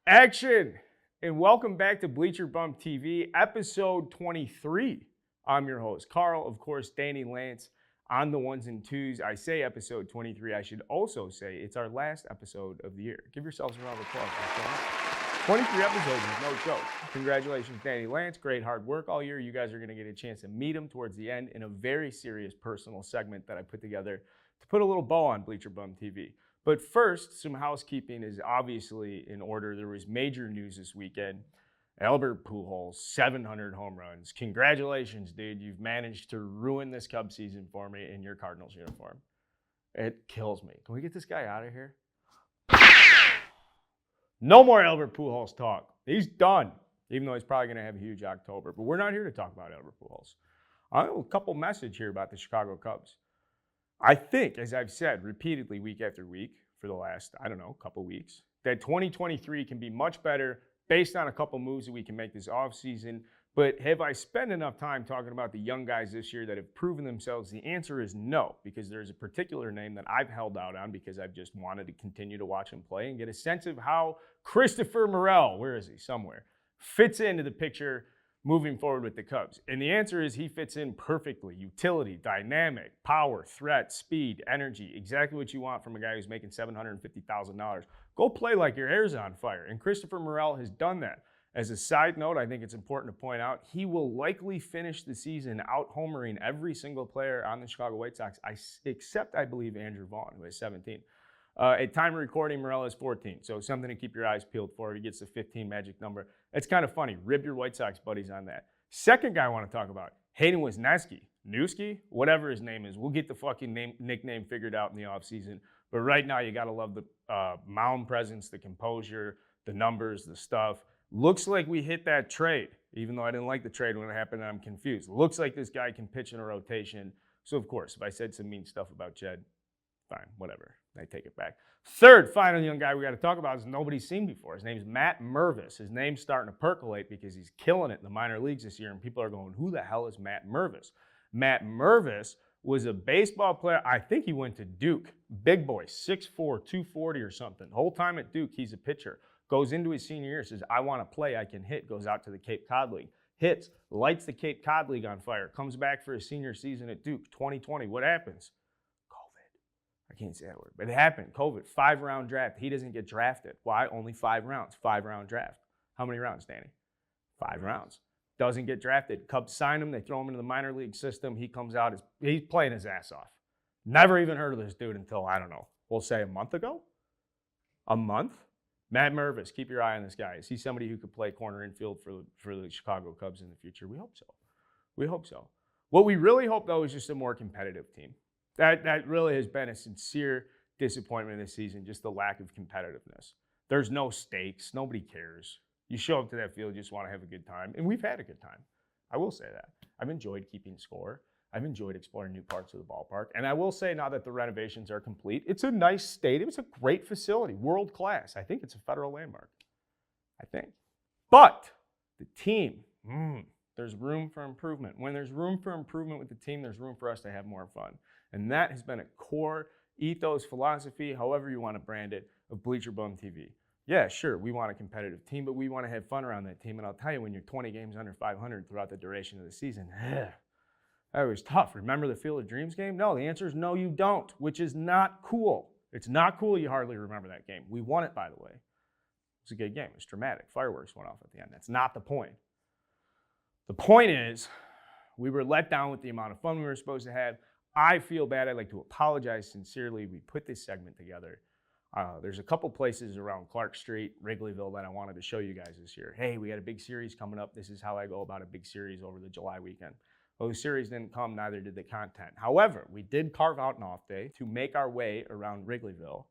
Action! And welcome back to Bleacher Bum TV, episode 23. I'm your host, Carl. Of course, Danny Lance on the ones and twos. I say episode 23. I should also say it's our last episode of the year. Give yourselves a round of applause. 23 episodes is no joke. Congratulations, Danny Lance. Great hard work all year. You guys are going to get a chance to meet him towards the end in a very serious personal segment that I put together to put a little bow on Bleacher Bum TV. But first, some housekeeping is obviously in order. There was major news this weekend. Albert Pujols, 700 home runs. Congratulations, dude. You've managed to ruin this Cub season for me in your Cardinals uniform. It kills me. Can we get this guy out of here? No more Albert Pujols talk. He's done, even though he's probably going to have a huge October. But we're not here to talk about Albert Pujols. I have a couple messages here about the Chicago Cubs. I think, as I've said repeatedly week after week for the last, couple weeks, that 2023 can be much better based on a couple moves that we can make this offseason. But have I spent enough time talking about the young guys this year that have proven themselves? The answer is no, because there's a particular name that I've held out on because I've just wanted to continue to watch him play and get a sense of how Christopher Morel, where is he? Somewhere, fits into the picture moving forward with the Cubs. And the answer is he fits in perfectly. Utility, dynamic, power, threat, speed, energy, exactly what you want from a guy who's making $750,000. Go play like your hair's on fire. And Christopher Morel has done that. As a side note, I think it's important to point out, he will likely finish the season out-homering every single player on the Chicago White Sox, except, I believe, Andrew Vaughn, who is 17. At time of recording, Morel is 14, so something to keep your eyes peeled for. He gets the 15 magic number. It's kind of funny. Rib your White Sox buddies on that. Second guy I want to talk about, Hayden Wesneski. Newski? Whatever his name is. We'll get the fucking nickname figured out in the offseason. But right now, you got to love the mound presence, the composure, the numbers, the stuff. Looks like we hit that trade, even though I didn't like the trade when it happened and I'm confused. Looks like this guy can pitch in a rotation. So, of course, if I said some mean stuff about Jed, fine, whatever. I take it back. Third, final young guy we got to talk about is nobody's seen before. His name's Matt Mervis. His name's starting to percolate because he's killing it in the minor leagues this year, and people are going, who the hell is Matt Mervis? Matt Mervis was a baseball player. I think he went to Duke. Big boy, 6'4", 240 or something. The whole time at Duke, he's a pitcher. Goes into his senior year, says, I want to play, I can hit. Goes out to the Cape Cod League. Hits, lights the Cape Cod League on fire. Comes back for his senior season at Duke, 2020. What happens? I can't say that word, but it happened. COVID, 5-round draft. He doesn't get drafted. Why? Only 5 rounds. 5-round draft. How many rounds, Danny? 5 rounds. Doesn't get drafted. Cubs sign him. They throw him into the minor league system. He comes out. He's playing his ass off. Never even heard of this dude until, we'll say a month ago? A month? Matt Mervis, keep your eye on this guy. Is he somebody who could play corner infield for the Chicago Cubs in the future? We hope so. We hope so. What we really hope, though, is just a more competitive team. That really has been a sincere disappointment this season, just the lack of competitiveness. There's no stakes. Nobody cares. You show up to that field, you just want to have a good time. And we've had a good time. I will say that. I've enjoyed keeping score. I've enjoyed exploring new parts of the ballpark. And I will say now that the renovations are complete, it's a nice stadium. It's a great facility, world class. I think it's a federal landmark. I think. But the team, there's room for improvement. When there's room for improvement with the team, there's room for us to have more fun. And that has been a core ethos, philosophy, however you want to brand it, of Bleacher Bum TV. Yeah, sure, we want a competitive team, but we want to have fun around that team. And I'll tell you, when you're 20 games under 500 throughout the duration of the season, that was tough. Remember the Field of Dreams game? No, the answer is no, you don't, which is not cool. It's not cool you hardly remember that game. We won it, by the way. It was a good game. It was dramatic. Fireworks went off at the end. That's not the point. The point is, we were let down with the amount of fun we were supposed to have. I feel bad. I'd like to apologize sincerely. We put this segment together. There's a couple places around Clark Street, Wrigleyville, that I wanted to show you guys this year. Hey, we got a big series coming up. This is how I go about a big series over the July weekend. Well, the series didn't come, neither did the content. However, we did carve out an off day to make our way around Wrigleyville,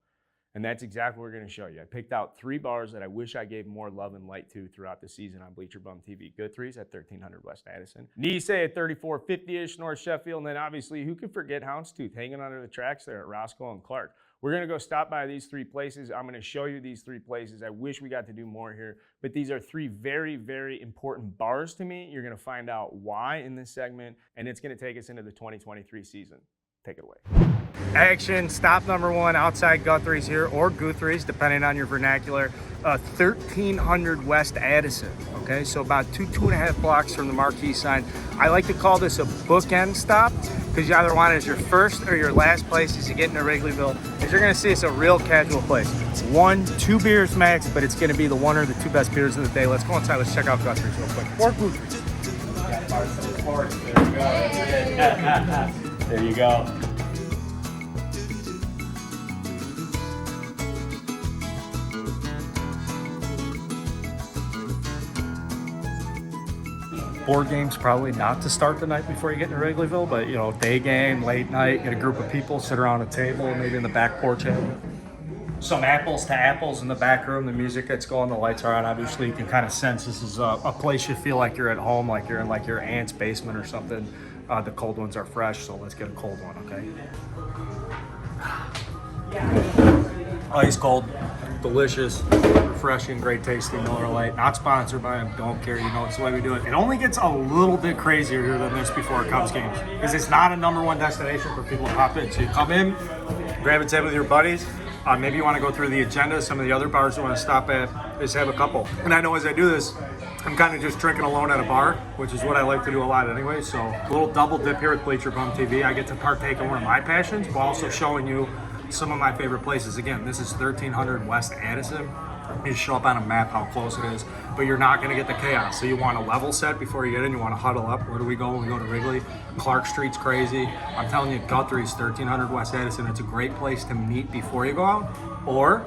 and that's exactly what we're going to show you. I picked out 3 bars that I wish I gave more love and light to throughout the season on Bleacher Bum TV. Guthrie's at 1300 West Addison. Nisei at 3450-ish North Sheffield. And then obviously, who could forget Houndstooth hanging under the tracks there at Roscoe and Clark. We're going to go stop by these 3 places. I'm going to show you these 3 places. I wish we got to do more here, but these are 3 very, very important bars to me. You're going to find out why in this segment, and it's going to take us into the 2023 season. take it away. Action, stop number one outside Guthrie's here, or Guthrie's, depending on your vernacular. 1300 West Addison, okay? So about two and a half blocks from the marquee sign. I like to call this a bookend stop because you either want it as your first or your last place as you get into Wrigleyville. Because you're gonna see it's a real casual place. It's 1-2 beers max, but it's gonna be the one or the two best beers of the day. Let's go inside, let's check out Guthrie's real quick. Or Guthrie's. There you go. Board games probably not to start the night before you get into Wrigleyville, but you know, day game, late night, get a group of people, sit around a table, maybe in the back porch, have some apples to apples in the back room. The music gets going, the lights are on. Obviously, you can kind of sense this is a place you feel like you're at home, like you're in like your aunt's basement or something. The cold ones are fresh, so let's get a cold one, okay? Ice cold, delicious, refreshing, great tasting Miller Lite. Not sponsored by them, don't care, you know, it's the way we do it. It only gets a little bit crazier here than this before Cubs games, because it's not a #1 destination for people to pop in. So you come in, grab a table with your buddies. Maybe you want to go through the agenda. Some of the other bars you want to stop at, just have a couple. And I know as I do this, I'm kind of just drinking alone at a bar, which is what I like to do a lot anyway. So a little double dip here with Bleacher Bum TV. I get to partake in one of my passions, while also showing you some of my favorite places. Again, this is 1300 West Addison. You show up on a map how close it is, but you're not going to get the chaos. So you want to level set before you get in. You want to huddle up. Where do we go when we go to Wrigley? Clark Street's crazy. I'm telling you, Guthrie's 1300 West Addison. It's a great place to meet before you go out. Or,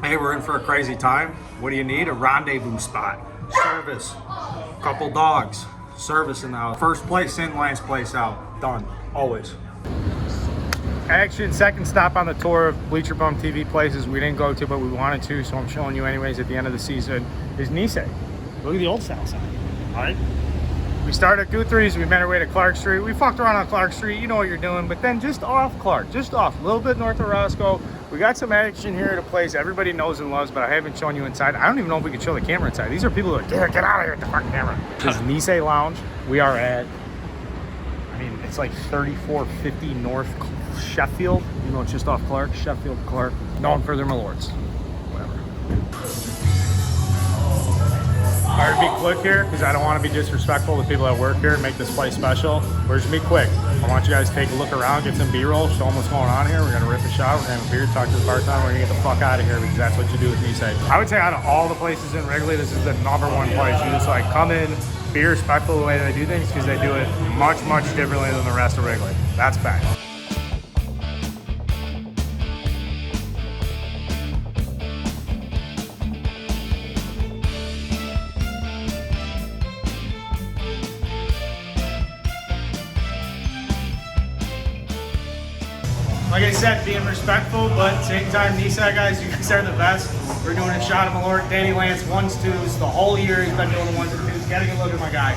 hey, we're in for a crazy time. What do you need? A rendezvous spot. Service. Couple dogs. Service in the house. First place in, last place out. Done. Always. Action, second stop on the tour of Bleacher Bum TV places we didn't go to, but we wanted to, so I'm showing you anyways at the end of the season, is Nisei. Look at the old style sign, all right? We started at Guthrie's, we made our way to Clark Street. We fucked around on Clark Street, you know what you're doing, but then just off Clark, just off, a little bit north of Roscoe. We got some action here at a place everybody knows and loves, but I haven't shown you inside. I don't even know if we can show the camera inside. These are people who are like, get out of here with the fucking camera. This is Nisei Lounge. We are at, I mean, it's like 3450 North Sheffield, you know, it's just off Clark, Sheffield, Clark, known for their Malorts, whatever. All right, be quick here, because I don't want to be disrespectful to people that work here and make this place special. We're just gonna be quick. I want you guys to take a look around, get some B-roll, show them what's going on here. We're gonna rip a shot, we're gonna have a beer, talk to the bartender, we're gonna get the fuck out of here, because that's what you do with Nisei. I would say out of all the places in Wrigley, this is the #1 place. You just like come in, be respectful of the way they do things, because they do it much, much differently than the rest of Wrigley. That's fact. Like I said, being respectful, but at the same time, Nisei guys, you guys are the best. We're doing a shot of Malort, Danny Lance, 1s, 2s. The whole year he's been doing the 1s and 2s. Gotta get a look at my guy.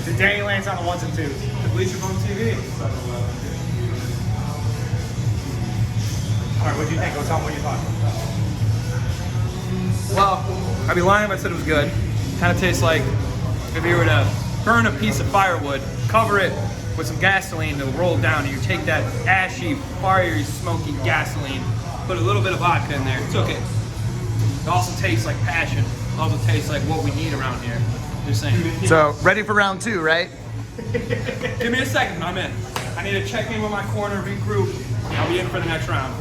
The Danny Lance on the 1s and 2s. The Bleacher Bum TV. All right, what do you think? Go tell me what you thought. Well, I'd be lying if I said it was good. Kind of tastes like if you were to burn a piece of firewood, cover it with some gasoline to roll down, and you take that ashy, fiery, smoky gasoline, put a little bit of vodka in there, took it. It also tastes like passion. It also tastes like what we need around here. Just saying. So, ready for round 2, right? Give me a second, I'm in. I need to check in with my corner, regroup, and I'll be in for the next round.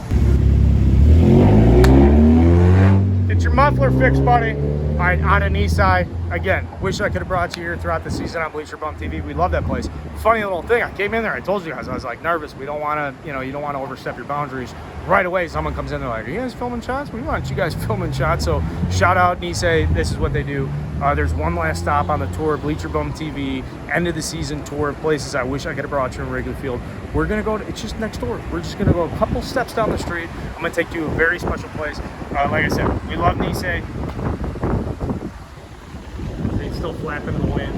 Get your muffler fixed, buddy. All right, out of Nisei. Again, wish I could have brought you here throughout the season on Bleacher Bum TV. We love that place. Funny little thing, I came in there, I told you guys, I was like nervous. We don't want to, you know, you don't want to overstep your boundaries. Right away, someone comes in, they're like, are you guys filming shots? We want you guys filming shots. So shout out Nisei, this is what they do. There's one last stop on the tour, Bleacher Bum TV, end of the season tour of places I wish I could have brought you in Wrigley Field. We're gonna go, it's just next door. We're just gonna go a couple steps down the street. I'm gonna take you to a very special place. Like I said, we love Nisei. Still flapping in the wind.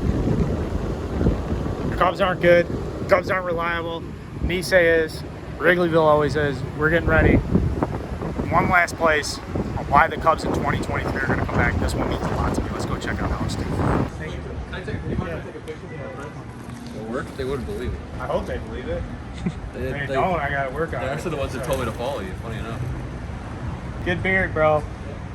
The Cubs aren't good. The Cubs aren't reliable. Nisei is. Wrigleyville always is. We're getting ready. One last place on why the Cubs in 2023 are going to come back. This one means a lot to me. Let's go check out Houndstooth. Thank you. Can I take a picture? It'll work? They wouldn't believe it. I hope they believe it. They don't. I got to work on it. They're actually the ones that told me to follow you, funny enough. Good beard, bro.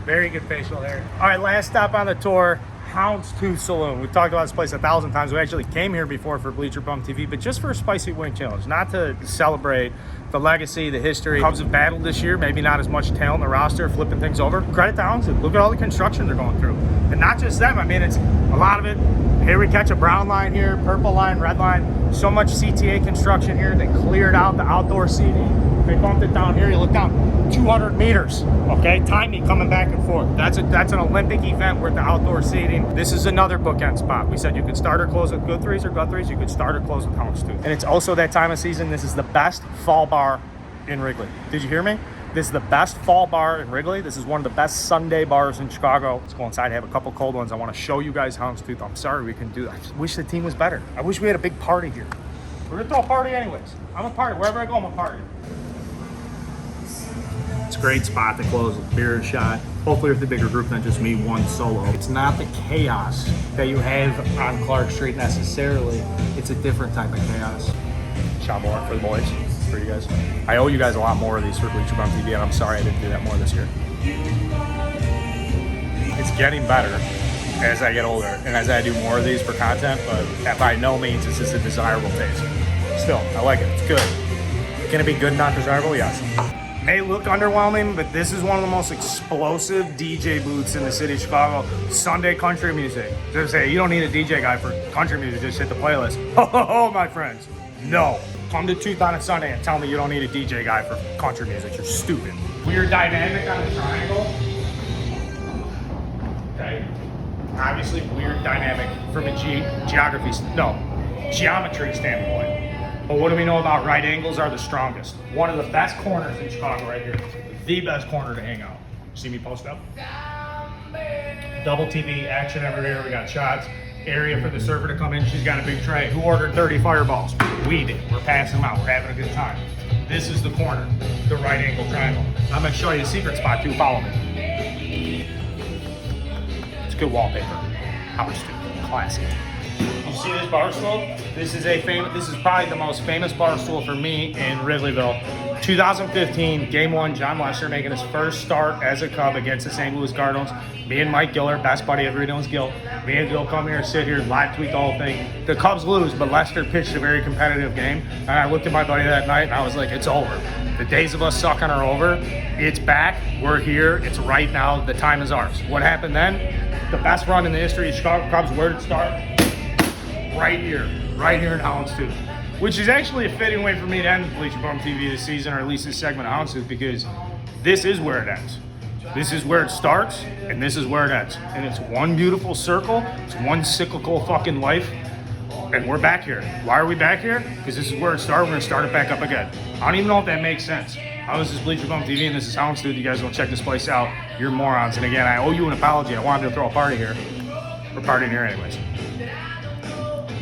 Very good facial hair. All right, last stop on the tour, Houndstooth Saloon. We've talked about this place 1,000 times. We actually came here before for Bleacher Bum TV, but just for a spicy wing challenge, not to celebrate the legacy, the history. Cubs have battled this year, maybe not as much talent in the roster, flipping things over. Credit to Houndstooth. Look at all the construction they're going through. And not just them, I mean, it's a lot of it. Here we catch a brown line here, purple line, red line. So much CTA construction here. They cleared out the outdoor seating. They bumped it down here. You look down 200 meters, okay? Timing coming back and forth. That's an Olympic event with the outdoor seating. This is another bookend spot. We said you could start or close with Guthrie's or Guthrie's. You could start or close with Houndstooth. And it's also that time of season. This is the best fall bar in Wrigley. Did you hear me? This is the best fall bar in Wrigley. This is one of the best Sunday bars in Chicago. Let's go inside, have a couple cold ones. I want to show you guys Houndstooth. I'm sorry we couldn't do that. I just wish the team was better. I wish we had a big party here. We're gonna throw a party anyways. I'm a party. Wherever I go, I'm a party. It's a great spot to close with beer shot. Hopefully with a bigger group than just me, one solo. It's not the chaos that you have on Clark Street necessarily. It's a different type of chaos. Shot more for the boys, for you guys. I owe you guys a lot more of these for Bleacher Bum TV, and I'm sorry I didn't do that more this year. It's getting better as I get older and as I do more of these for content, but by no means is this a desirable taste. Still, I like it. It's good. Can it be good, not desirable? Yes. May look underwhelming, but this is one of the most explosive DJ booths in the city of Chicago. Sunday country music. Just say, you don't need a DJ guy for country music, just hit the playlist. Ho, ho, ho, my friends. No. Come to Tooth on a Sunday and tell me you don't need a DJ guy for country music. You're stupid. Weird dynamic on the triangle. Okay. Obviously weird dynamic from a geometry standpoint. But what do we know about right angles are the strongest? One of the best corners in Chicago right here. The best corner to hang out. See me post up? Double TV action over here. We got shots. Area for the server to come in. She's got a big tray. Who ordered 30 fireballs? We did. We're passing them out. We're having a good time. This is the corner, the right angle triangle. I'm gonna show you a secret spot too. Follow me. It's good wallpaper. Houndstooth. Classic. You see this Barstool? This is probably the most famous Barstool for me in Wrigleyville. 2015, Game 1, John Lester making his first start as a Cub against the St. Louis Cardinals. Me and Mike Giller, best buddy everybody knows Gil. Me and Gil come here, sit here, live tweet the whole thing. The Cubs lose, but Lester pitched a very competitive game. And I looked at my buddy that night and I was like, it's over. The days of us sucking are over. It's back. We're here. It's right now. The time is ours. What happened then? The best run in the history of Chicago Cubs. Where did it start? Right here in Houndstooth, which is actually a fitting way for me to end Bleacher Bum TV this season, or at least this segment of Houndstooth, because this is where it ends. This is where it starts, and this is where it ends. And it's one beautiful circle, it's one cyclical fucking life, and we're back here. Why are we back here? Because this is where it started, we're gonna start it back up again. I don't even know if that makes sense. This is Bleacher Bum TV, and this is Houndstooth. You guys go check this place out. You're morons. And again, I owe you an apology. I wanted to throw a party here. We're partying here anyways.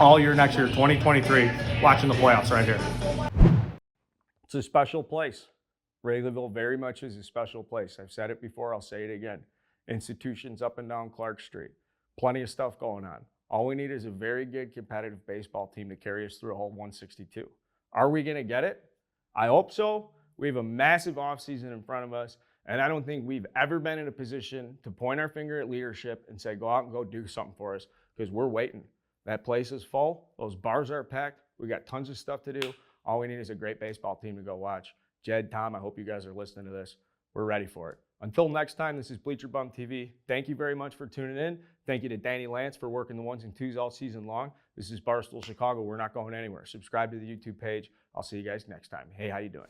All year next year, 2023, watching the playoffs right here. It's a special place. Wrigleyville very much is a special place. I've said it before, I'll say it again. Institutions up and down Clark Street. Plenty of stuff going on. All we need is a very good competitive baseball team to carry us through a whole 162. Are we gonna get it? I hope so. We have a massive offseason in front of us, and I don't think we've ever been in a position to point our finger at leadership and say, go out and go do something for us, because we're waiting. That place is full. Those bars are packed. We got tons of stuff to do. All we need is a great baseball team to go watch. Jed, Tom, I hope you guys are listening to this. We're ready for it. Until next time, this is Bleacher Bum TV. Thank you very much for tuning in. Thank you to Danny Lance for working the ones and twos all season long. This is Barstool Chicago. We're not going anywhere. Subscribe to the YouTube page. I'll see you guys next time. Hey, how you doing?